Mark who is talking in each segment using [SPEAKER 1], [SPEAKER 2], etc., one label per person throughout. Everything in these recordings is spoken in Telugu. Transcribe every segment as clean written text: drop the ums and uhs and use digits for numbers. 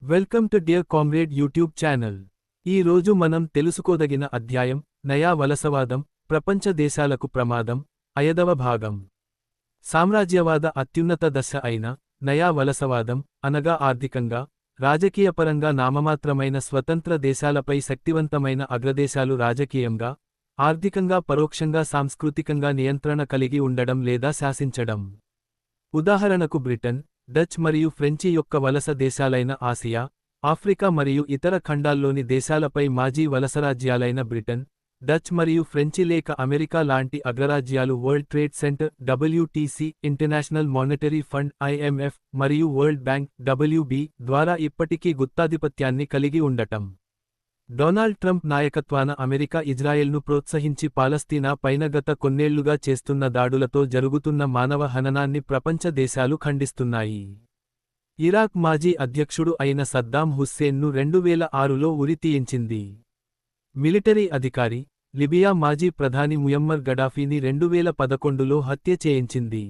[SPEAKER 1] Welcome to dear comrade YouTube channel. ఈ రోజు మనం తెలుసుకోదగిన అధ్యాయం నయా వలసవాదం, ప్రపంచ దేశాలకు ప్రమాదం, 5వ భాగం. సామ్రాజ్యవాద అత్యున్నత దశ అయిన నయా వలసవాదం అనగా ఆర్థికంగా, రాజకీయపరంగా నామమాత్రమైన స్వతంత్ర దేశాలపై శక్తివంతమైన అగ్రదేశాలు రాజకీయంగా, ఆర్థికంగా పరోక్షంగా సాంస్కృతికంగా నియంత్రణ కలిగి ఉండడం లేదా శాసించడం. ఉదాహరణకు బ్రిటన్, డచ్ మరియు ఫ్రెంచి యొక్క వలస దేశాలైన ఆసియా, ఆఫ్రికా మరియు ఇతర ఖండాల్లోని దేశాలపై మాజీ వలసరాజ్యాలైన బ్రిటన్, డచ్ మరియు ఫ్రెంచి లేక అమెరికా లాంటి అగ్రరాజ్యాలు world trade centre WTC, international monetary fund IMF మరియు వరల్డ్ బ్యాంక్ WB ద్వారా ఇప్పటికీ గుత్తాధిపత్యాన్ని కలిగి ఉండటం. డొనాల్డ్ ట్రంప్ నాయకత్వాన అమెరికా ఇజ్రాయెల్ను ప్రోత్సహించి పాలస్తీనా పైన గత కొన్నేళ్లుగా చేస్తున్న దాడులతో జరుగుతున్న మానవ హననాన్ని ప్రపంచ దేశాలు ఖండిస్తున్నాయి. ఇరాక్ మాజీ అధ్యక్షుడు అయిన సద్దాం హుస్సేన్ను 2006లో ఉరితీయించింది. మిలిటరీ అధికారి, లిబియా మాజీ ప్రధాని ముయమ్మర్ గడాఫీని 2011లో హత్య చేయించింది.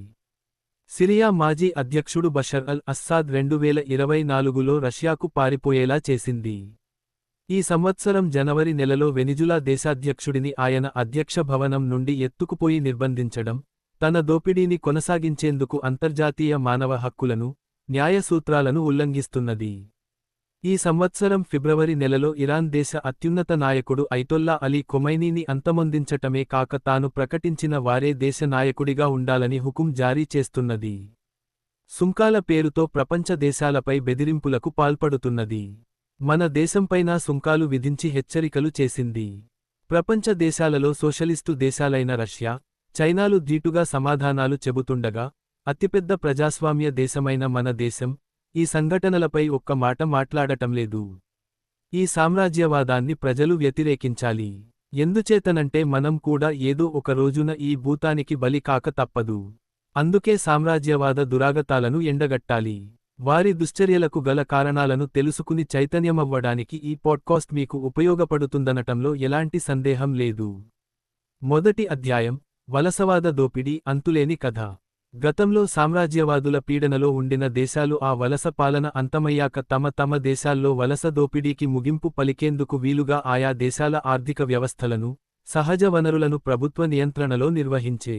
[SPEAKER 1] సిరియా మాజీ అధ్యక్షుడు బషర్ అల్ అస్సాద్ 2024లో రష్యాకు పారిపోయేలా చేసింది. ఈ సంవత్సరం జనవరి నెలలో వెనిజులా దేశాధ్యక్షుడిని ఆయన అధ్యక్ష భవనం నుండి ఎత్తుకుపోయి నిర్బంధించడం, తన దోపిడీని కొనసాగించేందుకు అంతర్జాతీయ మానవ హక్కులను, న్యాయ సూత్రాలను ఉల్లంఘిస్తున్నది. ఈ సంవత్సరం ఫిబ్రవరి నెలలో ఇరాన్ దేశ అత్యున్నత నాయకుడు ఐతొల్లా అలీ ఖొమైనీని అంతమొందించటమే కాక తాను ప్రకటించిన వారే దేశ నాయకుడిగా ఉండాలని హుకుం జారీ చేస్తున్నది. సుంకాల పేరుతో ప్రపంచ దేశాలపై బెదిరింపులకు పాల్పడుతున్నది. మన దేశంపైనా సుంకాలు విధించి హెచ్చరికలు చేసింది. ప్రపంచ దేశాలలో సోషలిస్టు దేశాలైన రష్యా, చైనాలు ధీటుగా సమాధానాలు చెబుతుండగా, అతిపెద్ద ప్రజాస్వామ్య దేశమైన మన దేశం ఈ సంఘటనలపై ఒక్క మాట మాట్లాడటంలేదు. ఈ సామ్రాజ్యవాదాన్ని ప్రజలు వ్యతిరేకించాలి. ఎందుచేతనంటే మనం కూడా ఏదో ఒక రోజున ఈ భూతానికి బలి కాక తప్పదు. అందుకే సామ్రాజ్యవాద దురాగతాలను ఎండగట్టాలి. వారి దుశ్చర్యలకు గల కారణాలను తెలుసుకుని చైతన్యమవ్వడానికి ఈ పాడ్కాస్ట్ మీకు ఉపయోగపడుతుందనటంలో ఎలాంటి సందేహం లేదు. మొదటి అధ్యాయం వలసవాద దోపిడీ అంతులేని కథ. గతంలో సామ్రాజ్యవాదుల పీడనలో ఉండిన దేశాలు ఆ వలస పాలన అంతమయ్యాక తమ దేశాల్లో వలస దోపిడీకి ముగింపు పలికేందుకు వీలుగా ఆయా దేశాల ఆర్థిక వ్యవస్థలను, సహజ వనరులను ప్రభుత్వ నియంత్రణలో నిర్వహించే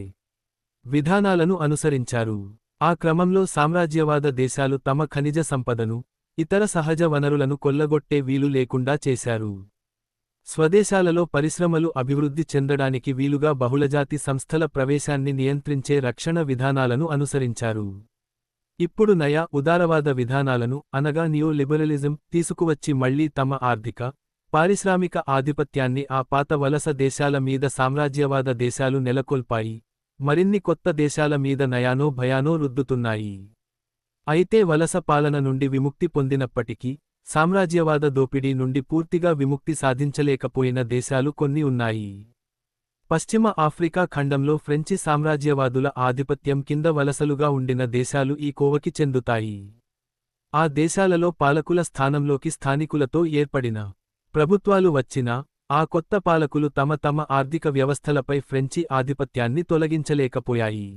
[SPEAKER 1] విధానాలను అనుసరించారు. ఆ క్రమంలో సామ్రాజ్యవాద దేశాలు తమ ఖనిజ సంపదను, ఇతర సహజ వనరులను కొల్లగొట్టే వీలు లేకుండా చేశారు. స్వదేశాలలో పరిశ్రమలు అభివృద్ధి చెందడానికి వీలుగా బహుళజాతి సంస్థల ప్రవేశాన్ని నియంత్రించే రక్షణ విధానాలను అనుసరించారు. ఇప్పుడు నయా ఉదారవాద విధానాలను అనగా నియో లిబరలిజం తీసుకువచ్చి మళ్లీ తమ ఆర్థిక, పారిశ్రామిక ఆధిపత్యాన్ని ఆ పాత వలస దేశాల మీద సామ్రాజ్యవాద దేశాలు నెలకొల్పాయి. మరిన్ని కొత్త దేశాల మీద నయానో భయానో రుద్దుతున్నాయి. అయితే వలస పాలన నుండి విముక్తి పొందినప్పటికీ, సామ్రాజ్యవాద దోపిడీ నుండి పూర్తిగా విముక్తి సాధించలేకపోయిన దేశాలు కొన్ని ఉన్నాయి. పశ్చిమ ఆఫ్రికా ఖండంలో ఫ్రెంచి సామ్రాజ్యవాదుల ఆధిపత్యం కింద వలసలుగా ఉండిన దేశాలు ఈ కోవకి చెందుతాయి. ఆ దేశాలలో పాలకుల స్థానంలోకి స్థానికులతో ఏర్పడిన ప్రభుత్వాలు వచ్చినా, ఆ కొత్త పాలకులు తమ ఆర్థిక వ్యవస్థలపై ఫ్రెంచి ఆధిపత్యాన్ని తొలగించలేకపోయాయి.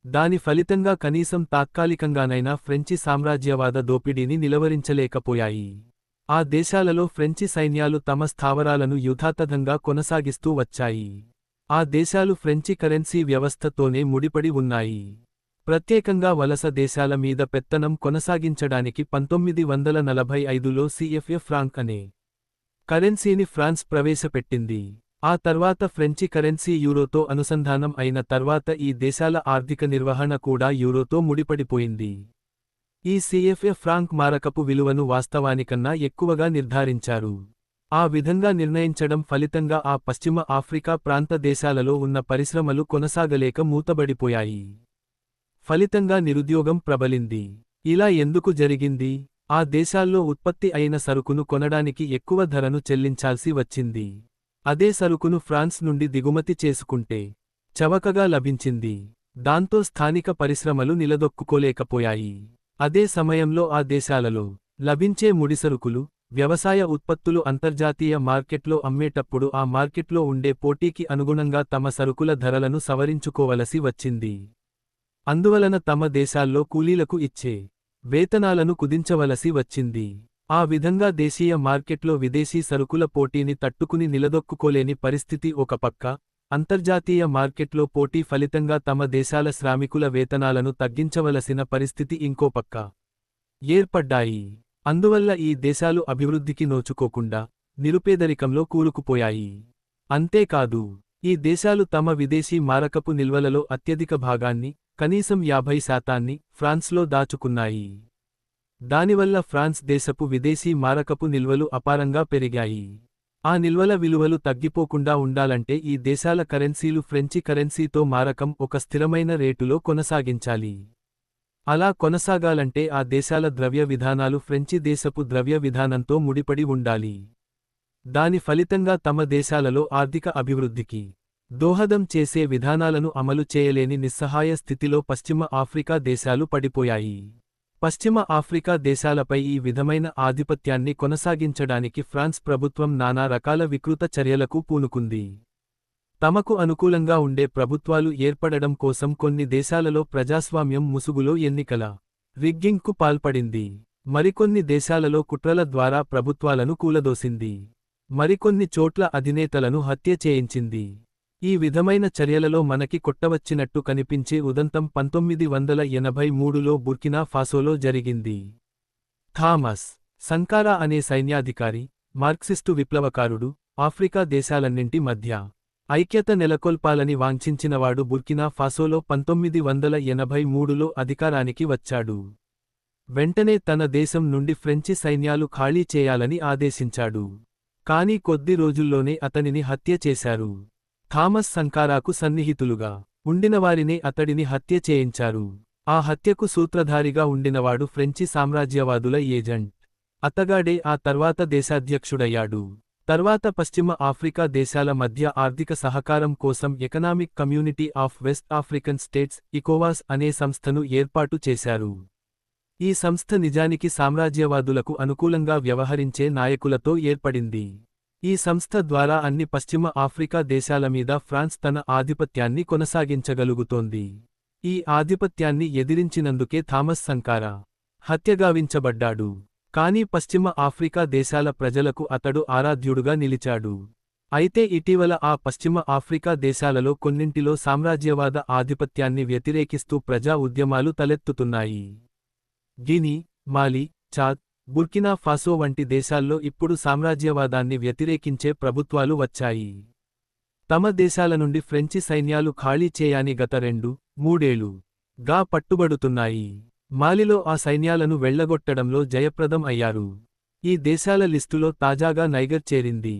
[SPEAKER 1] దాని ఫలితంగా కనీసం తాత్కాలికంగానైనా ఫ్రెంచి సామ్రాజ్యవాద దోపిడీని నిలవరించలేకపోయాయి. ఆ దేశాలలో ఫ్రెంచి సైన్యాలు తమ స్థావరాలను యుధాతథంగా కొనసాగిస్తూ వచ్చాయి. ఆ దేశాలు ఫ్రెంచి కరెన్సీ వ్యవస్థతోనే ముడిపడి ఉన్నాయి. ప్రత్యేకంగా వలస దేశాల మీద పెత్తనం కొనసాగించడానికి 1945లో CFA ఫ్రాంక్ అనే కరెన్సీని ఫ్రాన్స్ ప్రవేశపెట్టింది. ఆ తర్వాత ఫ్రెంచి కరెన్సీ యూరోతో అనుసంధానం అయిన తర్వాత ఈ దేశాల ఆర్థిక నిర్వహణ కూడా యూరోతో ముడిపడిపోయింది. ఈ CFA ఫ్రాంక్ మారకపు విలువను వాస్తవానికన్నా ఎక్కువగా నిర్ధారించారు. ఆ విధంగా నిర్ణయించడం ఫలితంగా ఆ పశ్చిమ ఆఫ్రికా ప్రాంత దేశాలలో ఉన్న పరిశ్రమలు కొనసాగలేక మూతబడిపోయాయి. ఫలితంగా నిరుద్యోగం ప్రబలింది. ఇలా ఎందుకు జరిగింది? ఆ దేశాల్లో ఉత్పత్తి అయిన సరుకును కొనడానికి ఎక్కువ ధరను చెల్లించాల్సి వచ్చింది. అదే సరుకును ఫ్రాన్స్ నుండి దిగుమతి చేసుకుంటే చవకగా లభించింది. దాంతో స్థానిక పరిశ్రమలు నిలదొక్కుకోలేకపోయాయి. అదే సమయంలో ఆ దేశాలలో లభించే ముడిసరుకులు, వ్యవసాయ ఉత్పత్తులు అంతర్జాతీయ మార్కెట్లో అమ్మేటప్పుడు ఆ మార్కెట్లో ఉండే పోటీకి అనుగుణంగా తమ సరుకుల ధరలను సవరించుకోవలసి వచ్చింది. అందువలన తమ దేశాల్లో కూలీలకు ఇచ్చే వేతనాలను కుదించవలసి వచ్చింది. ఆ విధంగా దేశీయ మార్కెట్లో విదేశీ సరుకుల పోటీని తట్టుకుని నిలదొక్కుకోలేని పరిస్థితి ఒక పక్క, అంతర్జాతీయ మార్కెట్లో పోటీ ఫలితంగా తమ దేశాల శ్రామికుల వేతనాలను తగ్గించవలసిన పరిస్థితి ఇంకో పక్క ఏర్పడ్డాయి. అందువల్ల ఈ దేశాలు అభివృద్ధికి నోచుకోకుండా నిరుపేదరికంలో కూరుకుపోయాయి. అంతేకాదు, ఈ దేశాలు తమ విదేశీ మారకపు నిల్వలలో అత్యధిక భాగాన్ని, కనీసం 50% ఫ్రాన్స్లో దాచుకున్నాయి. దానివల్ల ఫ్రాన్స్ దేశపు విదేశీ మారకపు నిల్వలు అపారంగా పెరిగాయి. ఆ నిల్వల విలువలు తగ్గిపోకుండా ఉండాలంటే ఈ దేశాల కరెన్సీలు ఫ్రెంచి కరెన్సీతో మారకం ఒక స్థిరమైన రేటులో కొనసాగించాలి. అలా కొనసాగాలంటే ఆ దేశాల ద్రవ్య విధానాలు ఫ్రెంచి దేశపు ద్రవ్య విధానంతో ముడిపడి ఉండాలి. దాని ఫలితంగా తమ దేశాలలో ఆర్థిక అభివృద్ధికి దోహదం చేసే విధానాలను అమలు చేయలేని నిస్సహాయ స్థితిలో పశ్చిమ ఆఫ్రికా దేశాలు పడిపోయాయి. పశ్చిమ ఆఫ్రికా దేశాలపై ఈ విధమైన ఆధిపత్యాన్ని కొనసాగించడానికి ఫ్రాన్స్ ప్రభుత్వం నానా రకాల వికృత చర్యలకు పూనుకుంది. తమకు అనుకూలంగా ఉండే ప్రభుత్వాలు ఏర్పడడం కోసం కొన్ని దేశాలలో ప్రజాస్వామ్యం ముసుగులో ఎన్నికల రిగ్గింగ్కు పాల్పడింది. మరికొన్ని దేశాలలో కుట్రల ద్వారా ప్రభుత్వాలను కూలదోసింది. మరికొన్ని చోట్ల అధినేతలను హత్య చేయించింది. ఈ విధమైన చర్యలలో మనకి కొట్టవచ్చినట్టు కనిపించే ఉదంతం 1983లో బుర్కినా ఫాసోలో జరిగింది. థామస్ సంకారా అనే సైన్యాధికారి, మార్క్సిస్టు విప్లవకారుడు, ఆఫ్రికా దేశాలన్నింటి మధ్య ఐక్యత నెలకొల్పాలని వాంఛించినవాడు బుర్కినా ఫాసోలో 1983లో అధికారానికి వచ్చాడు. వెంటనే తన దేశం నుండి ఫ్రెంచి సైన్యాలు ఖాళీ చేయాలని ఆదేశించాడు. కానీ కొద్ది రోజుల్లోనే అతనిని హత్య చేశారు. థామస్ సంకారాకు సన్నిహితులుగా ఉండినవారినే అతడిని హత్య చేయించారు. ఆ హత్యకు సూత్రధారిగా ఉండినవాడు ఫ్రెంచి సామ్రాజ్యవాదుల ఏజెంట్. అతగాడే ఆ తర్వాత దేశాధ్యక్షుడయ్యాడు. తర్వాత పశ్చిమ ఆఫ్రికా దేశాల మధ్య ఆర్థిక సహకారం కోసం economic community of west African states ఇకోవాస్ అనే సంస్థను ఏర్పాటు చేశారు. ఈ సంస్థ నిజానికి సామ్రాజ్యవాదులకు అనుకూలంగా వ్యవహరించే నాయకులతో ఏర్పడింది. ఈ సంస్థ ద్వారా అన్ని పశ్చిమ ఆఫ్రికా దేశాల మీద ఫ్రాన్స్ తన ఆధిపత్యాన్ని కొనసాగించగలుగుతోంది. ఈ ఆధిపత్యాన్ని ఎదిరించినందుకే థామస్ సంకారా హత్యగావించబడ్డాడు. కానీ పశ్చిమ ఆఫ్రికా దేశాల ప్రజలకు అతడు ఆరాధ్యుడుగా నిలిచాడు. అయితే ఇటీవల ఆ పశ్చిమ ఆఫ్రికా దేశాలలో కొన్నింటిలో సామ్రాజ్యవాద ఆధిపత్యాన్ని వ్యతిరేకిస్తూ ప్రజా ఉద్యమాలు తలెత్తుతున్నాయి. గిని, మాలి, చాద్, బుర్కినా ఫాసో వంటి దేశాల్లో ఇప్పుడు సామ్రాజ్యవాదాన్ని వ్యతిరేకించే ప్రభుత్వాలు వచ్చాయి. తమ దేశాల నుండి ఫ్రెంచి సైన్యాలు ఖాళీ చేయని గత 2-3 ఏళ్లుగా పట్టుబడుతున్నాయి. మాలిలో ఆ సైన్యాలను వెళ్లగొట్టడంలో జయప్రదం అయ్యారు. ఈ దేశాల లిస్టులో తాజాగా నైగర్ చేరింది.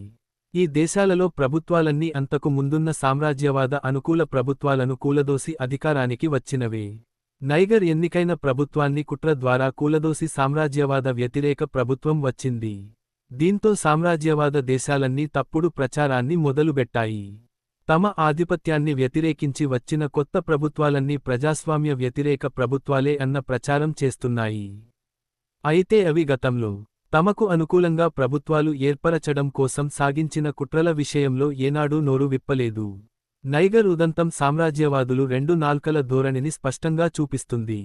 [SPEAKER 1] ఈ దేశాలలో ప్రభుత్వాలన్నీ అంతకు ముందున్న సామ్రాజ్యవాద అనుకూల ప్రభుత్వాలను కూలదోసి అధికారానికి వచ్చినవే. నైగర్ ఎన్నికైన ప్రభుత్వాన్ని కుట్ర ద్వారా కూలదోసి సామ్రాజ్యవాద వ్యతిరేక ప్రభుత్వం వచ్చింది. దీంతో సామ్రాజ్యవాద దేశాలన్నీ తప్పుడు ప్రచారాన్ని మొదలుబెట్టాయి. తమ ఆధిపత్యాన్ని వ్యతిరేకించి వచ్చిన కొత్త ప్రభుత్వాలన్నీ ప్రజాస్వామ్య వ్యతిరేక ప్రభుత్వాలే అన్న ప్రచారం చేస్తున్నాయి. అయితే అవి గతంలో తమకు అనుకూలంగా ప్రభుత్వాలు ఏర్పరచడం కోసం సాగించిన కుట్రల విషయంలో ఏనాడూ నోరు విప్పలేదు. నైగర్ ఉదంతం సామ్రాజ్యవాదులు 2 నాల్కల ధోరణిని స్పష్టంగా చూపిస్తుంది.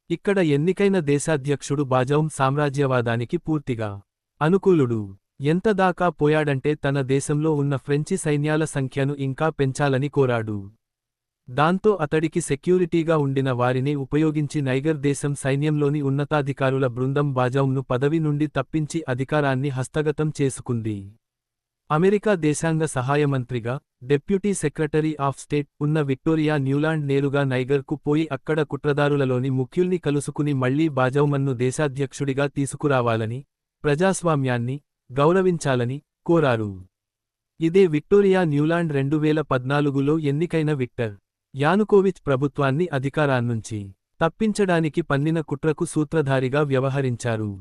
[SPEAKER 1] ఇక్కడ ఎన్నికైన దేశాధ్యక్షుడు బాజౌమ్ సామ్రాజ్యవాదానికి పూర్తిగా అనుకూలుడు. ఎంతదాకా పోయాడంటే తన దేశంలో ఉన్న ఫ్రెంచి సైన్యాల సంఖ్యను ఇంకా పెంచాలని కోరాడు. దాంతో అతడికి సెక్యూరిటీగా ఉండిన వారిని ఉపయోగించి నైగర్ దేశం సైన్యంలోని ఉన్నతాధికారుల బృందం బాజౌమ్ను పదవి నుండి తప్పించి అధికారాన్ని హస్తగతం చేసుకుంది. అమెరికా దేశాంగ సహాయమంత్రిగా, డెప్యూటీ సెక్రటరీ ఆఫ్ స్టేట్ ఉన్న విక్టోరియా న్యూలాండ్ నేరుగా నైగర్కు పోయి అక్కడ కుట్రదారులలోని ముఖ్యుల్ని కలుసుకుని మళ్లీ బాజౌమన్ను దేశాధ్యక్షుడిగా తీసుకురావాలని, ప్రజాస్వామ్యాన్ని గౌరవించాలని కోరారు. ఇదే విక్టోరియా న్యూలాండ్ 2014లో ఎన్నికైన విక్టర్ యానుకోవిచ్ ప్రభుత్వాన్ని అధికారాన్నుంచి తప్పించడానికి పన్నిన కుట్రకు సూత్రధారిగా వ్యవహరించారు.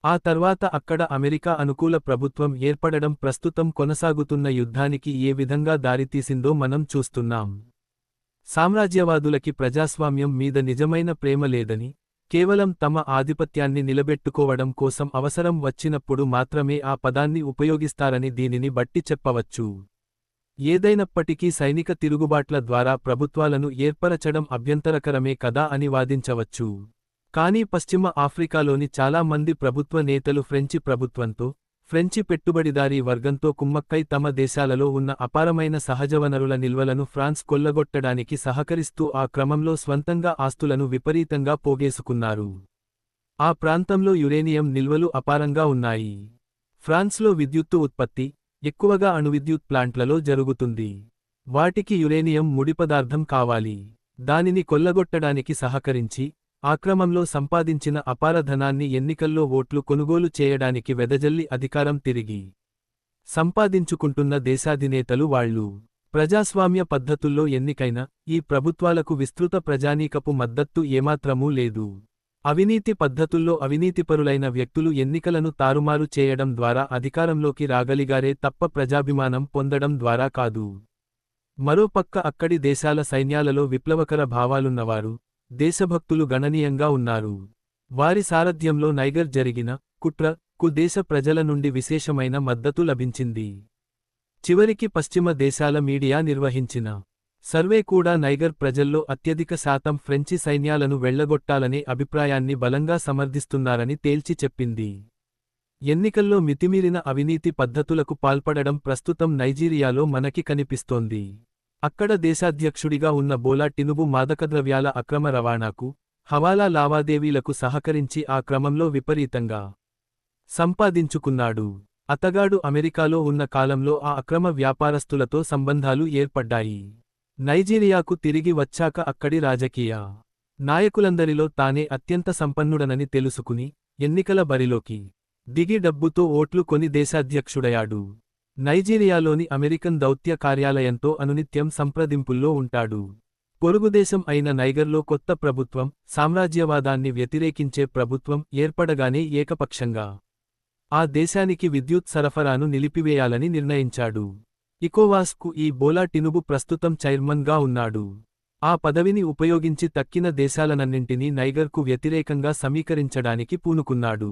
[SPEAKER 1] ఆ తర్వాత అక్కడ అమెరికా అనుకూల ప్రభుత్వం ఏర్పడడం ప్రస్తుతం కొనసాగుతున్న యుద్ధానికి ఏ విధంగా దారితీసిందో మనం చూస్తున్నాం. సామ్రాజ్యవాదులకి ప్రజాస్వామ్యం మీద నిజమైన ప్రేమ లేదని, కేవలం తమ ఆధిపత్యాన్ని నిలబెట్టుకోవడం కోసం అవసరం వచ్చినప్పుడు మాత్రమే ఆ పదాన్ని ఉపయోగిస్తారని దీనిని బట్టి చెప్పవచ్చు. ఏదైనప్పటికీ సైనిక తిరుగుబాట్ల ద్వారా ప్రభుత్వాలను ఏర్పరచడం అభ్యంతరకరమే కదా అని వాదించవచ్చు. కానీ పశ్చిమ ఆఫ్రికాలోని చాలా మంది ప్రభుత్వ నేతలు ఫ్రెంచి ప్రభుత్వంతో, ఫ్రెంచి పెట్టుబడిదారీ వర్గంతో కుమ్మక్కై తమ దేశాలలో ఉన్న అపారమైన సహజవనరుల నిల్వలను ఫ్రాన్స్ కొల్లగొట్టడానికి సహకరిస్తూ ఆ క్రమంలో స్వంతంగా ఆస్తులను విపరీతంగా పోగేసుకున్నారు. ఆ ప్రాంతంలో యురేనియం నిల్వలు అపారంగా ఉన్నాయి. ఫ్రాన్స్లో విద్యుత్తు ఉత్పత్తి ఎక్కువగా అణువిద్యుత్ ప్లాంట్లలో జరుగుతుంది. వాటికి యురేనియం ముడిపదార్థం కావాలి. దానిని కొల్లగొట్టడానికి సహకరించి, ఆ క్రమంలో సంపాదించిన అపార ధనాన్ని ఎన్నికల్లో ఓట్లు కొనుగోలు చేయడానికి వెదజల్లి అధికారం తిరిగి సంపాదించుకుంటున్న దేశాధినేతలు వాళ్ళు. ప్రజాస్వామ్య పద్ధతుల్లో ఎన్నికైన ఈ ప్రభుత్వాలకు విస్తృత ప్రజానీకపు మద్దతు ఏమాత్రమూ లేదు. అవినీతి పద్ధతుల్లో అవినీతిపరులైన వ్యక్తులు ఎన్నికలను తారుమారు చేయడం ద్వారా అధికారంలోకి రాగలిగారే తప్ప ప్రజాభిమానం పొందడం ద్వారా కాదు. మరోపక్క అక్కడి దేశాల సైన్యాలలో విప్లవకర భావాలున్నవారు, దేశభక్తులు గణనీయంగా ఉన్నారు. వారి సారథ్యంలో నైగర్ జరిగిన కుట్రకు దేశ ప్రజల నుండి విశేషమైన మద్దతు లభించింది. చివరికి పశ్చిమ దేశాల మీడియా నిర్వహించిన సర్వే కూడా నైగర్ ప్రజల్లో అత్యధిక శాతం ఫ్రెంచి సైన్యాలను వెళ్లగొట్టాలనే అభిప్రాయాన్ని బలంగా సమర్థిస్తున్నారని తేల్చి చెప్పింది. ఎన్నికల్లో మితిమీరిన అవినీతి పద్ధతులకు పాల్పడడం ప్రస్తుతం నైజీరియాలో మనకి కనిపిస్తోంది. అక్కడ దేశాధ్యక్షుడిగా ఉన్న బోలా టినుబు మాదకద్రవ్యాల అక్రమ రవాణాకు, హవాలా లావాదేవీలకు సహకరించి ఆ క్రమంలో విపరీతంగా సంపాదించుకున్నాడు. అతగాడు అమెరికాలో ఉన్న కాలంలో ఆ అక్రమ వ్యాపారస్తులతో సంబంధాలు ఏర్పడ్డాయి. నైజీరియాకు తిరిగి వచ్చాక అక్కడి రాజకీయ నాయకులందరిలో తానే అత్యంత సంపన్నుడనని తెలుసుకుని, ఎన్నికల బరిలోకి దిగి డబ్బుతో ఓట్లు కొని దేశాధ్యక్షుడయాడు. నైజీరియాలోని అమెరికన్ దౌత్య కార్యాలయంతో అనునిత్యం సంప్రదింపుల్లో ఉంటాడు. పొరుగుదేశం అయిన నైగర్లో కొత్త ప్రభుత్వం, సామ్రాజ్యవాదాన్ని వ్యతిరేకించే ప్రభుత్వం ఏర్పడగానే ఏకపక్షంగా ఆ దేశానికి విద్యుత్ సరఫరాను నిలిపివేయాలని నిర్ణయించాడు. ఇకోవాస్కు ఈ బోలా టినుబు ప్రస్తుతం చైర్మన్గా ఉన్నాడు. ఆ పదవిని ఉపయోగించి తక్కిన దేశాలనన్నింటినీ నైగర్కు వ్యతిరేకంగా సమీకరించడానికి పూనుకున్నాడు.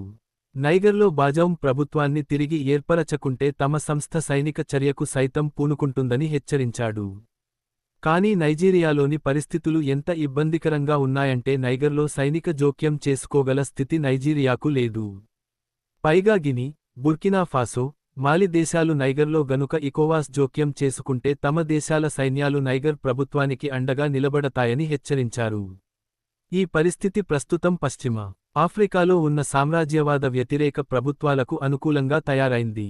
[SPEAKER 1] నైగర్లో బాజౌం ప్రభుత్వాన్ని తిరిగి ఏర్పరచకుంటే తమ సంస్థ సైనిక చర్యకు సైతం పూనుకుంటుందని హెచ్చరించాడు. కానీ నైజీరియాలోని పరిస్థితులు ఎంత ఇబ్బందికరంగా ఉన్నాయంటే నైగర్లో సైనిక జోక్యం చేసుకోగల స్థితి నైజీరియాకు లేదు. పైగా గిని, బుర్కినా ఫాసో, మాలి దేశాలు నైగర్లో గనుక ఇకోవాస్ జోక్యం చేసుకుంటే తమ దేశాల సైన్యాలు నైగర్ ప్రభుత్వానికి అండగా నిలబడతాయని హెచ్చరించారు. ఈ పరిస్థితి ప్రస్తుతం పశ్చిమ ఆఫ్రికాలో ఉన్న సామ్రాజ్యవాద వ్యతిరేక ప్రభుత్వాలకు అనుకూలంగా తయారైంది.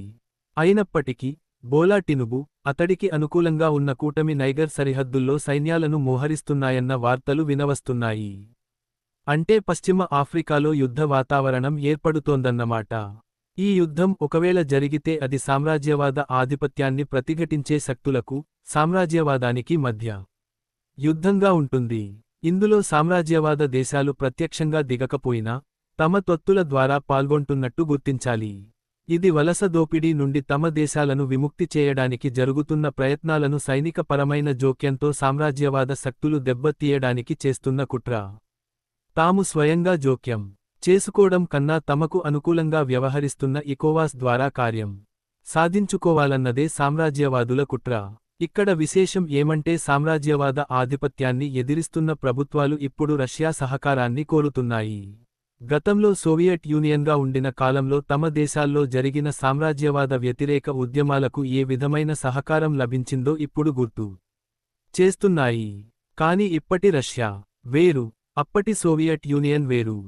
[SPEAKER 1] అయినప్పటికీ, బోలా టినుబు, అతడికి అనుకూలంగా ఉన్న కూటమి నైగర్ సరిహద్దుల్లో సైన్యాలను మోహరిస్తున్నాయన్న వార్తలు వినవస్తున్నాయి. అంటే పశ్చిమ ఆఫ్రికాలో యుద్ధ వాతావరణం ఏర్పడుతోందన్నమాట. ఈ యుద్ధం ఒకవేళ జరిగితే అది సామ్రాజ్యవాద ఆధిపత్యాన్ని ప్రతిఘటించే శక్తులకు, సామ్రాజ్యవాదానికి మధ్య యుద్ధంగా ఉంటుంది. ఇందులో సామ్రాజ్యవాద దేశాలు ప్రత్యక్షంగా దిగకపోయినా, తమ తొత్తుల ద్వారా పాల్గొంటున్నట్టు గుర్తించాలి. ఇది వలస దోపిడీ నుండి తమ దేశాలను విముక్తి చేయడానికి జరుగుతున్న ప్రయత్నాలను సైనిక పరమైన జోక్యంతో సామ్రాజ్యవాద శక్తులు దెబ్బతీయడానికి చేస్తున్న కుట్ర. తాము స్వయంగా జోక్యం చేసుకోవడం కన్నా తమకు అనుకూలంగా వ్యవహరిస్తున్న ఇకోవాస్ ద్వారా కార్యం సాధించుకోవాలన్నదే సామ్రాజ్యవాదుల కుట్ర. ఇక్కడ విశేషం ఏమంటే సామ్రాజ్యవాద ఆధిపత్యాన్ని ఎదిరిస్తున్న ప్రభుత్వాలు ఇప్పుడు రష్యా సహకారాన్ని కోరుతున్నాయి. గతంలో సోవియట్ యూనియన్గా ఉండిన కాలంలో తమ దేశాల్లో జరిగిన సామ్రాజ్యవాద వ్యతిరేక ఉద్యమాలకు ఏ విధమైన సహకారం లభించిందో ఇప్పుడు గుర్తు చేస్తున్నాయి. కాని ఇప్పటి రష్యా వేరు, అప్పటి సోవియట్ యూనియన్ వేరు.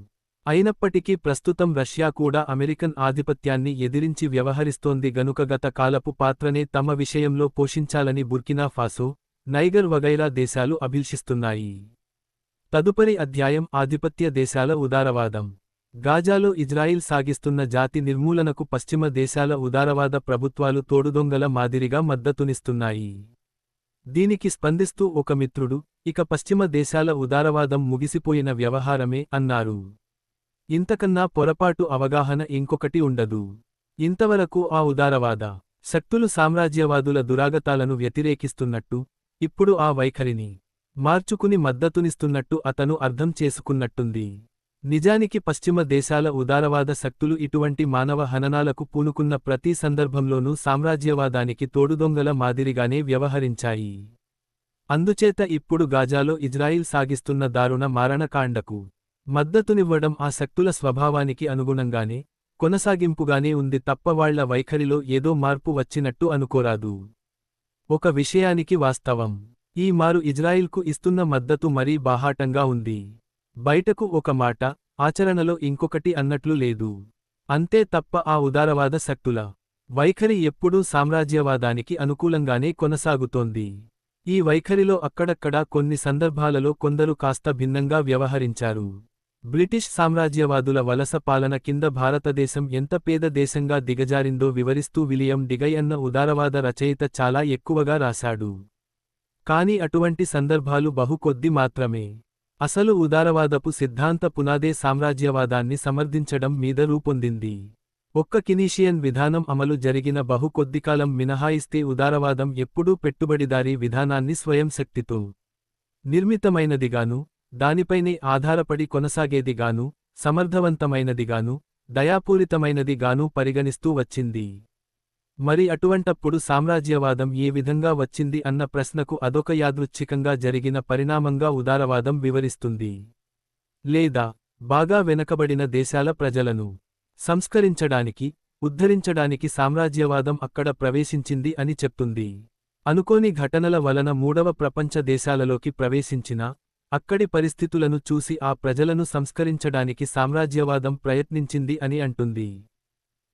[SPEAKER 1] అయినప్పటికీ ప్రస్తుతం రష్యా కూడా అమెరికన్ ఆధిపత్యాన్ని ఎదిరించి వ్యవహరిస్తోంది గనుక గత కాలపు పాత్రనే తమ విషయంలో పోషించాలని బుర్కినా ఫాసో, నైగర్ వగైరా దేశాలు అభిలషిస్తున్నాయి. తదుపరి అధ్యాయం ఆధిపత్య దేశాల ఉదారవాదం. గాజాలో ఇజ్రాయిల్ సాగిస్తున్న జాతి నిర్మూలనకు పశ్చిమ దేశాల ఉదారవాద ప్రభుత్వాలు తోడుదొంగల మాదిరిగా మద్దతునిస్తున్నాయి. దీనికి స్పందిస్తూ ఒక మిత్రుడు, ఇక పశ్చిమ దేశాల ఉదారవాదం ముగిసిపోయిన వ్యవహారమే అన్నారు. ఇంతకన్నా పొరపాటు అవగాహన ఇంకొకటి ఉండదు. ఇంతవరకు ఆ ఉదారవాద శక్తులు సామ్రాజ్యవాదుల దురాగతాలను వ్యతిరేకిస్తున్నట్టు, ఇప్పుడు ఆ వైఖరిని మార్చుకుని మద్దతునిస్తున్నట్టు అతను అర్థం చేసుకున్నట్టుంది. నిజానికి పశ్చిమ దేశాల ఉదారవాద శక్తులు ఇటువంటి మానవ హననాలకు పూనుకున్న ప్రతి సందర్భంలోనూ సామ్రాజ్యవాదానికి తోడుదొంగల మాదిరిగానే వ్యవహరించాయి. అందుచేత ఇప్పుడు గాజాలో ఇజ్రాయిల్ సాగిస్తున్న దారుణ మారణకాండకు మద్దతునివ్వడం ఆ శక్తుల స్వభావానికి అనుగుణంగానే, కొనసాగింపుగానే ఉంది తప్ప వాళ్ల వైఖరిలో ఏదో మార్పు వచ్చినట్టు అనుకోరాదు. ఒక విషయానికి వాస్తవం. ఈ మారు ఇజ్రాయిల్కు ఇస్తున్న మద్దతు మరీ బాహాటంగా ఉంది. బయటకు ఒక మాట, ఆచరణలో ఇంకొకటి అన్నట్లు లేదు. అంతే తప్ప ఆ ఉదారవాద శక్తుల వైఖరి ఎప్పుడూ సామ్రాజ్యవాదానికి అనుకూలంగానే కొనసాగుతోంది. ఈ వైఖరిలో అక్కడక్కడా కొన్ని సందర్భాలలో కొందరు కాస్త భిన్నంగా వ్యవహరించారు. బ్రిటిష్ సామ్రాజ్యవాదుల వలస పాలన కింద భారతదేశం ఎంత పేద దేశంగా దిగజారిందో వివరిస్తూ విలియం డిగై అన్న ఉదారవాద రచయిత చాలా ఎక్కువగా రాశాడు. కాని అటువంటి సందర్భాలు బహు కొద్ది మాత్రమే. అసలు ఉదారవాదపు సిద్ధాంత పునాదే సామ్రాజ్యవాదాన్ని సమర్థించడం మీద రూపొందింది. ఒక్క కినీషియన్ విధానం అమలు జరిగిన బహు కొద్దికాలం మినహాయిస్తే ఉదారవాదం ఎప్పుడూ పెట్టుబడిదారీ విధానాన్ని స్వయం శక్తితో నిర్మితమైనదిగాను, దానిపైనే ఆధారపడి కొనసాగేదిగాను, సమర్థవంతమైనదిగాను, దయాపూరితమైనదిగాను పరిగణిస్తూ వచ్చింది. మరి అటువంటప్పుడు సామ్రాజ్యవాదం ఏ విధంగా వచ్చింది అన్న ప్రశ్నకు అదొక యాదృచ్ఛికంగా జరిగిన పరిణామంగా ఉదారవాదం వివరిస్తుంది. లేదా, బాగా వెనకబడిన దేశాల ప్రజలను సంస్కరించడానికి, ఉద్ధరించడానికి సామ్రాజ్యవాదం అక్కడ ప్రవేశించింది అని చెప్తుంది. అనుకోని ఘటనల వలన మూడవ ప్రపంచ దేశాలలోకి ప్రవేశించినా, అక్కడి పరిస్థితులను చూసి ఆ ప్రజలను సంస్కరించడానికి సామ్రాజ్యవాదం ప్రయత్నించింది అని అంటుంది.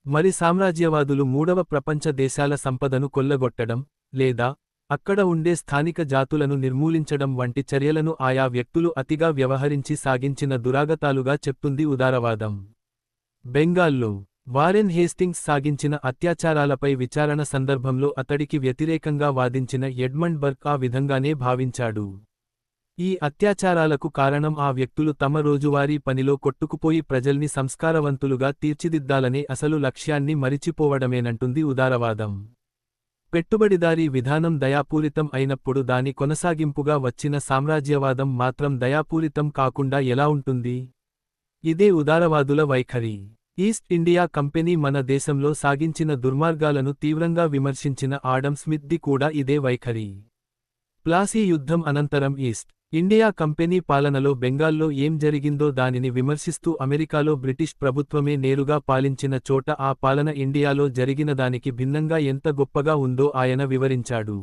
[SPEAKER 1] మరి సామ్రాజ్యవాదులు మూడవ ప్రపంచ దేశాల సంపదను కొల్లగొట్టడం, లేదా అక్కడ ఉండే స్థానిక జాతులను నిర్మూలించడం వంటి చర్యలను ఆయా వ్యక్తులు అతిగా వ్యవహరించి సాగించిన దురాగతాలుగా చెప్తుంది ఉదారవాదం. బెంగాల్లో వారెన్ హేస్టింగ్స్ సాగించిన అత్యాచారాలపై విచారణ సందర్భంలో అతడికి వ్యతిరేకంగా వాదించిన ఎడ్మండ్ బర్క్ ఆ విధంగానే భావించాడు. ఈ అత్యాచారాలకు కారణం ఆ వ్యక్తులు తమ రోజువారీ పనిలో కొట్టుకుపోయి ప్రజల్ని సంస్కారవంతులుగా తీర్చిదిద్దాలనే అసలు లక్ష్యాన్ని మరిచిపోవడమేనంటుంది ఉదారవాదం. పెట్టుబడిదారీ విధానం దయాపూరితం అయినప్పుడు దాని కొనసాగింపుగా వచ్చిన సామ్రాజ్యవాదం మాత్రం దయాపూరితం కాకుండా ఎలా ఉంటుంది? ఇదే ఉదారవాదుల వైఖరి. ఈస్ట్ ఇండియా కంపెనీ మన దేశంలో సాగించిన దుర్మార్గాలను తీవ్రంగా విమర్శించిన ఆడమ్ స్మిత్ది కూడా ఇదే వైఖరి. ప్లాసీ యుద్ధం అనంతరం ఈస్ట్ ఇండియా కంపెనీ పాలనలో బెంగాల్లో ఏం జరిగిందో దానిని విమర్శిస్తూ అమెరికాలో బ్రిటిష్ ప్రభుత్వమే నేరుగా పాలించిన చోట ఆ పాలన ఇండియాలో జరిగిన దానికి భిన్నంగా ఎంత గొప్పగా ఉందో ఆయన వివరించాడు.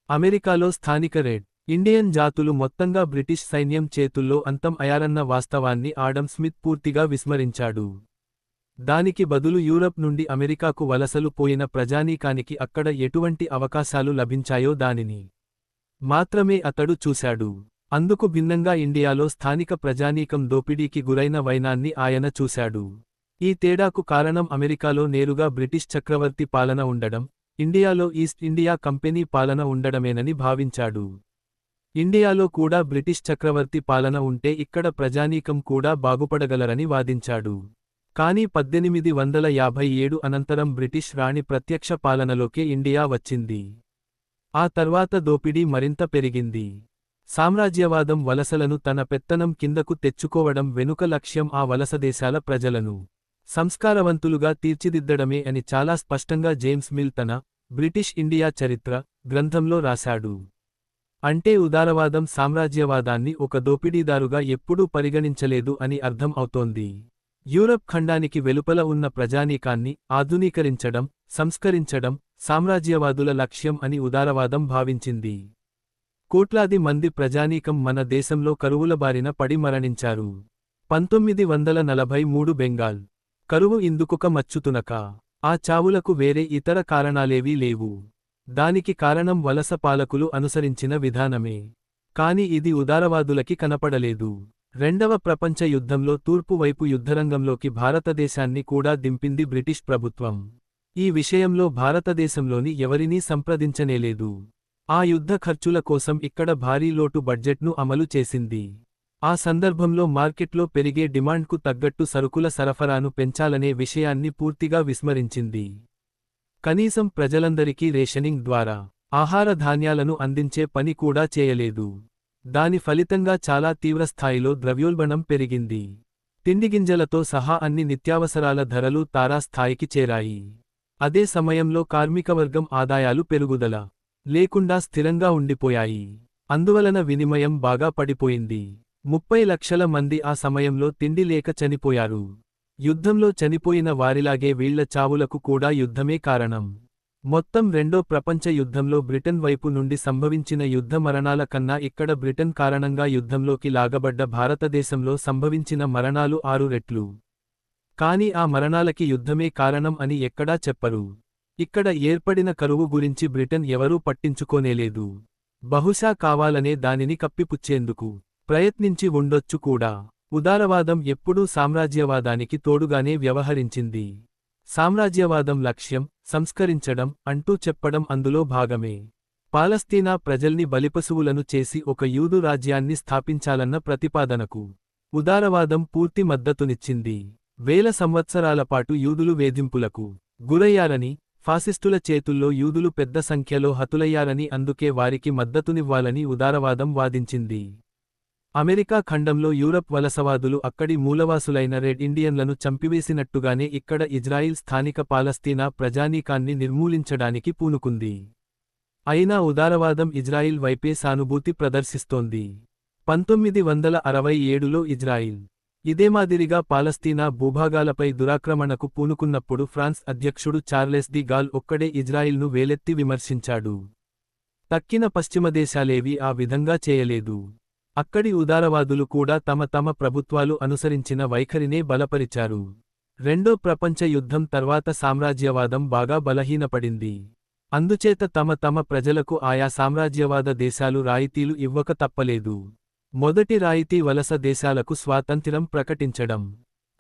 [SPEAKER 1] అమెరికాలో స్థానిక రెడ్ ఇండియన్ జాతులు మొత్తంగా బ్రిటిష్ సైన్యం చేతుల్లో అంతం అయ్యారన్న వాస్తవాన్ని ఆడమ్ స్మిత్ పూర్తిగా విస్మరించాడు. దానికి బదులు యూరప్ నుండి అమెరికాకు వలసలు పోయిన ప్రజానీకానికి అక్కడ ఎటువంటి అవకాశాలు లభించాయో దానిని మాత్రమే అతడు చూశాడు. అందుకు భిన్నంగా ఇండియాలో స్థానిక ప్రజానీకం దోపిడీకి గురైన వైనాన్ని ఆయన చూశాడు. ఈ తేడాకు కారణం అమెరికాలో నేరుగా బ్రిటిష్ చక్రవర్తి పాలన ఉండడం, ఇండియాలో ఈస్ట్ ఇండియా కంపెనీ పాలన ఉండడమేనని భావించాడు. ఇండియాలో కూడా బ్రిటిష్ చక్రవర్తి పాలన ఉంటే ఇక్కడ ప్రజానీకం కూడా బాగుపడగలరని వాదించాడు. కానీ 1857 అనంతరం బ్రిటిష్ రాణి ప్రత్యక్ష పాలనలోకే ఇండియా వచ్చింది. ఆ తర్వాత దోపిడీ మరింత పెరిగింది. సామ్రాజ్యవాదం వలసలను తన పెత్తనం కిందకు తెచ్చుకోవడం వెనుక లక్ష్యం ఆ వలసదేశాల ప్రజలను సంస్కారవంతులుగా తీర్చిదిద్దడమే అని చాలా స్పష్టంగా జేమ్స్ మిల్ తన బ్రిటిష్ ఇండియా చరిత్ర గ్రంథంలో రాశాడు. అంటే ఉదారవాదం సామ్రాజ్యవాదాన్ని ఒక దోపిడీదారుగా ఎప్పుడూ పరిగణించలేదు అని అర్థం అవుతోంది. యూరప్ ఖండానికి వెలుపల ఉన్న ప్రజానీకాన్ని ఆధునీకరించడం, సంస్కరించడం సామ్రాజ్యవాదుల లక్ష్యం అని ఉదారవాదం భావించింది. కోట్లాది మంది ప్రజానీకం మన దేశంలో కరువుల బారిన పడి మరణించారు. 1943 బెంగాల్ కరువు ఇందుకొక మచ్చుతునక. ఆ చావులకు వేరే ఇతర కారణాలేవీ లేవు. దానికి కారణం వలస పాలకులు అనుసరించిన విధానమే. కాని ఇది ఉదారవాదులకి కనపడలేదు. రెండవ ప్రపంచ యుద్ధంలో తూర్పు వైపు యుద్ధరంగంలోకి భారతదేశాన్ని కూడా దింపింది బ్రిటిష్ ప్రభుత్వం. ఈ విషయంలో భారతదేశంలోని ఎవరినీ సంప్రదించనేలేదు. ఆ యుద్ధ ఖర్చుల కోసం ఇక్కడ భారీ లోటు బడ్జెట్ను అమలు చేసింది. ఆ సందర్భంలో మార్కెట్లో పెరిగే డిమాండ్కు తగ్గట్టు సరుకుల సరఫరాను పెంచాలనే విషయాన్ని పూర్తిగా విస్మరించింది. కనీసం ప్రజలందరికీ రేషనింగ్ ద్వారా ఆహార ధాన్యాలను అందించే పని కూడా చేయలేదు. దాని ఫలితంగా చాలా తీవ్రస్థాయిలో ద్రవ్యోల్బణం పెరిగింది. తిండిగింజలతో సహా అన్ని నిత్యావసరాల ధరలు తారాస్థాయికి చేరాయి. అదే సమయంలో కార్మికవర్గం ఆదాయాలు పెరుగుదల లేకుండా స్థిరంగా ఉండిపోయాయి. అందువలన వినిమయం బాగా పడిపోయింది. 30 లక్షల మంది ఆ సమయంలో తిండి లేక చనిపోయారు. యుద్ధంలో చనిపోయిన వారిలాగే వీళ్ల చావులకు కూడా యుద్ధమే కారణం. మొత్తం రెండో ప్రపంచ యుద్ధంలో బ్రిటన్ వైపు నుండి సంభవించిన యుద్ధ మరణాల కన్నా ఇక్కడ బ్రిటన్ కారణంగా యుద్ధంలోకి లాగబడ్డ భారతదేశంలో సంభవించిన మరణాలు 6 రెట్లు. కాని ఆ మరణాలకి యుద్ధమే కారణం అని ఎక్కడా చెప్పరు. ఇక్కడ ఏర్పడిన కరువు గురించి బ్రిటన్ ఎవరూ పట్టించుకోనేలేదు. బహుశా కావాలనే దానిని కప్పిపుచ్చేందుకు ప్రయత్నించి ఉండొచ్చు కూడా. ఉదారవాదం ఎప్పుడూ సామ్రాజ్యవాదానికి తోడుగానే వ్యవహరించింది. సామ్రాజ్యవాదం లక్ష్యం సంస్కరించడం అంటూ చెప్పడం అందులో భాగమే. పాలస్తీనా ప్రజల్ని బలిపశువులను చేసి ఒక యూదు రాజ్యాన్ని స్థాపించాలన్న ప్రతిపాదనకు ఉదారవాదం పూర్తి మద్దతునిచ్చింది. వేల సంవత్సరాలపాటు యూదులు వేధింపులకు గురయ్యారని, ఫాసిస్టుల చేతుల్లో యూదులు పెద్ద సంఖ్యలో హతులయ్యారని, అందుకే వారికి మద్దతునివ్వాలని ఉదారవాదం వాదించింది. అమెరికా ఖండంలో యూరప్ వలసవాదులు అక్కడి మూలవాసులైన రెడ్ ఇండియన్లను చంపివేసినట్టుగానే ఇక్కడ ఇజ్రాయిల్ స్థానిక పాలస్తీనా ప్రజానీకాన్ని నిర్మూలించడానికి పూనుకుంది. అయినా ఉదారవాదం ఇజ్రాయిల్ వైపే సానుభూతి ప్రదర్శిస్తోంది. 1967లో ఇజ్రాయిల్ ఇదేమాదిరిగా పాలస్తీనా భూభాగాలపై దురాక్రమణకు పూనుకున్నప్పుడు ఫ్రాన్స్ అధ్యక్షుడు చార్లెస్ ది గాల్ ఒక్కడే ఇజ్రాయిల్ను వేలెత్తి విమర్శించాడు. తక్కిన పశ్చిమదేశాలేవీ ఆ విధంగా చేయలేదు. అక్కడి ఉదారవాదులు కూడా తమ ప్రభుత్వాలు అనుసరించిన వైఖరినే బలపరిచారు. రెండో ప్రపంచ యుద్ధం తర్వాత సామ్రాజ్యవాదం బాగా బలహీనపడింది. అందుచేత తమ ప్రజలకు ఆయా సామ్రాజ్యవాద దేశాలు రాయితీలు ఇవ్వక తప్పలేదు. మొదటి రాయితీ వలస దేశాలకు స్వాతంత్ర్యం ప్రకటించడం.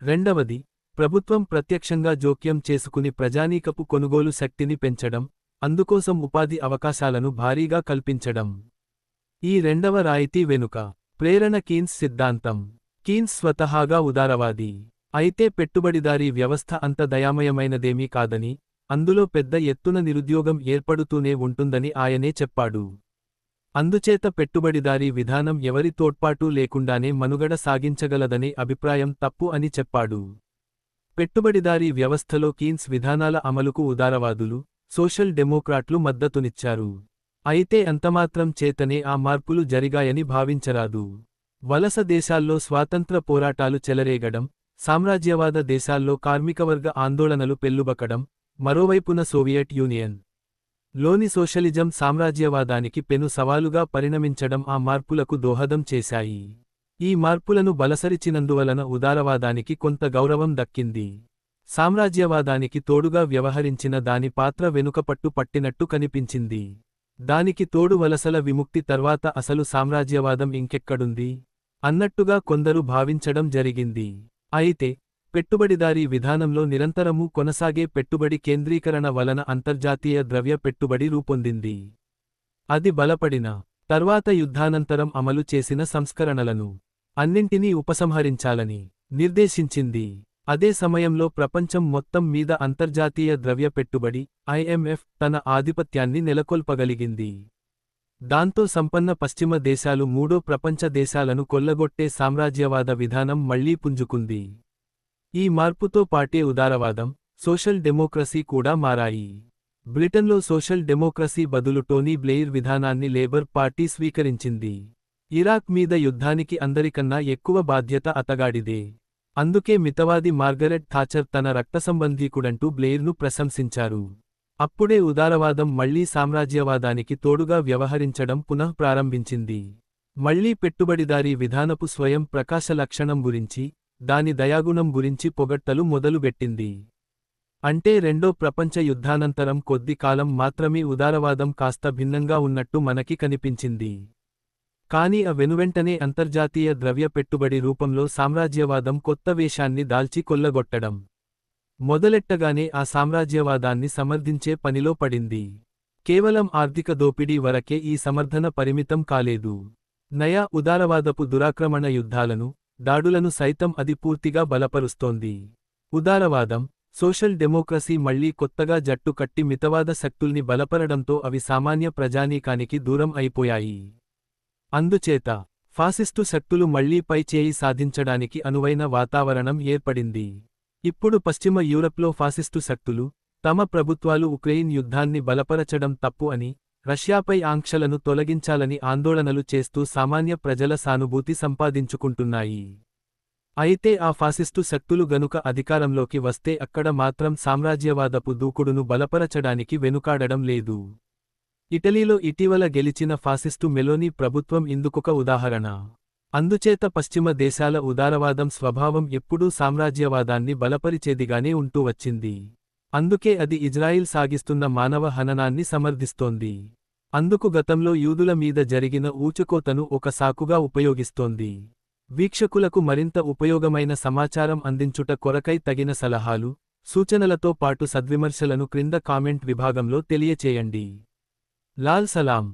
[SPEAKER 1] రెండవది, ప్రభుత్వం ప్రత్యక్షంగా జోక్యం చేసుకుని ప్రజానీకపు కొనుగోలు శక్తిని పెంచడం, అందుకోసం ఉపాధి అవకాశాలను భారీగా కల్పించడం. ఈ రెండవ రాయితీ వెనుక ప్రేరణ కీన్స్ సిద్ధాంతం. కీన్స్ స్వతహాగా ఉదారవాది. అయితే పెట్టుబడిదారీ వ్యవస్థ అంత దయామయమైనదేమీ కాదని, అందులో పెద్ద ఎత్తున నిరుద్యోగం ఏర్పడుతూనే ఉంటుందని ఆయనే చెప్పాడు. అందుచేత పెట్టుబడిదారీ విధానం ఎవరి తోడ్పాటూ లేకుండానే మనుగడ సాగించగలదనే అభిప్రాయం తప్పు అని చెప్పాడు. పెట్టుబడిదారీ వ్యవస్థలో కీన్స్ విధానాల అమలుకు ఉదారవాదులు, సోషల్ డెమోక్రాట్లు మద్దతునిచ్చారు. అయితే అంతమాత్రం చేతనే ఆ మార్పులు జరిగాయని భావించరాదు. వలస దేశాల్లో స్వాతంత్ర పోరాటాలు చెలరేగడం, సామ్రాజ్యవాద దేశాల్లో కార్మికవర్గ ఆందోళనలు పెల్లుబకడం, మరోవైపున సోవియట్ యూనియన్ లోని సోషలిజం సామ్రాజ్యవాదానికి పెను సవాలుగా పరిణమించడం ఆ మార్పులకు దోహదం చేశాయి. ఈ మార్పులను బలసరిచినందువలన ఉదారవాదానికి కొంత గౌరవం దక్కింది. సామ్రాజ్యవాదానికి తోడుగా వ్యవహరించిన దాని పాత్ర వెనుకపట్టు పట్టినట్టు కనిపించింది. దానికి తోడు వలసల విముక్తి తర్వాత అసలు సామ్రాజ్యవాదం ఇంకెక్కడుంది అన్నట్టుగా కొందరు భావించడం జరిగింది. అయితే పెట్టుబడిదారీ విధానంలో నిరంతరమూ కొనసాగే పెట్టుబడి కేంద్రీకరణ వలన అంతర్జాతీయ ద్రవ్య పెట్టుబడి రూపొందింది. అది బలపడిన తర్వాత యుద్ధానంతరం అమలు చేసిన సంస్కరణలను అన్నింటినీ ఉపసంహరించాలని నిర్దేశించింది. అదే సమయంలో ప్రపంచం మొత్తం మీద అంతర్జాతీయ ద్రవ్య పెట్టుబడి IMF తన ఆధిపత్యాన్ని నెలకొల్పగలిగింది. దాంతో సంపన్న పశ్చిమ దేశాలు మూడో ప్రపంచ దేశాలను కొల్లగొట్టే సామ్రాజ్యవాద విధానం మళ్లీ పుంజుకుంది. ఈ మార్పుతో పాటే ఉదారవాదం, సోషల్ డెమోక్రసీ కూడా మారాయి. బ్రిటన్లో సోషల్ డెమోక్రసీ బదులు టోనీ బ్లెయిర్ విధానాన్ని లేబర్ పార్టీ స్వీకరించింది. ఇరాక్ మీద యుద్ధానికి అందరికన్నా ఎక్కువ బాధ్యత అతగాడిదే. అందుకే మితవాది మార్గరెట్ థాచర్ తన రక్తసంబంధీకుడంటూ బ్లెయిర్ను ప్రశంసించారు. అప్పుడే ఉదారవాదం మళ్లీ సామ్రాజ్యవాదానికి తోడుగా వ్యవహరించడం పునఃప్రారంభించింది. మళ్లీ పెట్టుబడిదారీ విధానపు స్వయం ప్రకాశ లక్షణం గురించి, దాని దయాగుణం గురించి పొగడ్తలు మొదలుబెట్టింది. అంటే రెండో ప్రపంచ యుద్ధానంతరం కొద్ది కాలం మాత్రమే ఉదారవాదం కాస్త భిన్నంగా ఉన్నట్టు మనకి కనిపించింది. కాని వెనువెంటనే అంతర్జాతీయ ద్రవ్య పెట్టుబడి రూపంలో సామ్రాజ్యవాదం కొత్త వేషాన్ని దాల్చి కొల్లగొట్టడం మొదలెట్టగానే ఆ సామ్రాజ్యవాదాన్ని సమర్థించే పనిలో పడింది. కేవలం ఆర్థిక దోపిడీ వరకే ఈ సమర్థన పరిమితం కాలేదు. నయా ఉదారవాదపు దురాక్రమణ యుద్ధాలను, దాడులను సైతం అది పూర్తిగా బలపరుస్తోంది. ఉదారవాదం, సోషల్ డెమోక్రసీ మళ్లీ కొత్తగా జట్టు కట్టి మితవాద శక్తుల్ని బలపరడంతో అవి సామాన్య ప్రజానీకానికి దూరం అయిపోయాయి. అందుచేత ఫాసిస్టు శక్తులు మళ్లీ పై చేయి సాధించడానికి అనువైన వాతావరణం ఏర్పడింది. ఇప్పుడు పశ్చిమ యూరప్లో ఫాసిస్టు శక్తులు, తమ ప్రభుత్వాలు ఉక్రెయిన్ యుద్ధాన్ని బలపరచడం తప్పు అని, రష్యాపై ఆంక్షలను తొలగించాలని ఆందోళనలు చేస్తూ సామాన్య ప్రజల సానుభూతి సంపాదించుకుంటున్నాయి. అయితే ఆ ఫాసిస్టు శక్తులు గనుక అధికారంలోకి వస్తే అక్కడ మాత్రం సామ్రాజ్యవాదపు దూకుడును బలపరచడానికి వెనుకాడడం లేదు. ఇటలీలో ఇటీవల గెలిచిన ఫాసిస్టు మెలోనీ ప్రభుత్వం ఇందుకొక ఉదాహరణ. అందుచేత పశ్చిమ దేశాల ఉదారవాదం స్వభావం ఎప్పుడూ సామ్రాజ్యవాదాన్ని బలపరిచేదిగానే ఉంటూ వచ్చింది. అందుకే అది ఇజ్రాయిల్ సాగిస్తున్న మానవ హననాన్ని సమర్థిస్తోంది. అందుకు గతంలో యూదుల మీద జరిగిన ఊచకోతను ఒక సాకుగా ఉపయోగిస్తోంది. వీక్షకులకు మరింత ఉపయోగమైన సమాచారం అందించుట కొరకై తగిన సలహాలు, సూచనలతో పాటు సద్విమర్శలను క్రింద కామెంట్ విభాగంలో తెలియచేయండి. లాల్ సలాం.